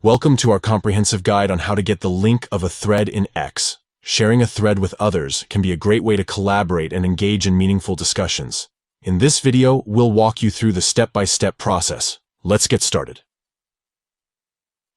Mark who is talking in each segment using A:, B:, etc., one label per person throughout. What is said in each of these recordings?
A: Welcome to our comprehensive guide on how to get the link of a thread in X. Sharing a thread with others can be a great way to collaborate and engage in meaningful discussions. In this video, we'll walk you through the step-by-step process. Let's get started.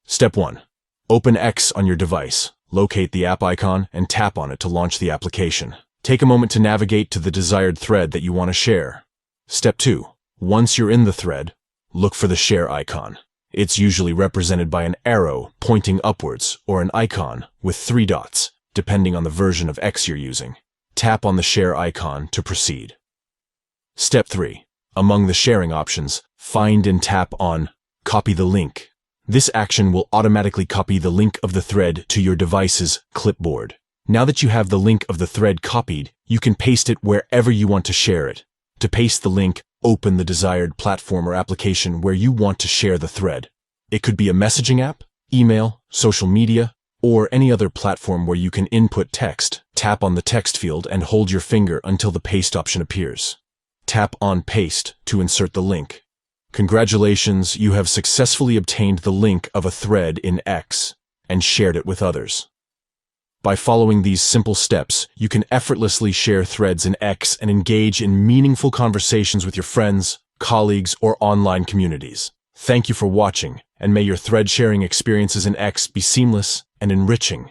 A: Step 1. Open X on your device. Locate the app icon and tap on it to launch the application. Take a moment to navigate to the desired thread that you want to share. Step 2. Once you're in the thread, look for the share icon. It's usually represented by an arrow pointing upwards or an icon with 3 dots, depending on the version of X you're using. Tap on the share icon to proceed. Step 3. Among the sharing options, find and tap on Copy the link. This action will automatically copy the link of the thread to your device's clipboard. Now that you have the link of the thread copied, you can paste it wherever you want to share it. To paste the link, open the desired platform or application where you want to share the thread. It could be a messaging app, email, social media, or any other platform where you can input text. Tap on the text field and hold your finger until the paste option appears. Tap on Paste to insert the link. Congratulations, you have successfully obtained the link of a thread in X and shared it with others. By following these simple steps, you can effortlessly share threads in X and engage in meaningful conversations with your friends, colleagues, or online communities. Thank you for watching, and may your thread sharing experiences in X be seamless and enriching.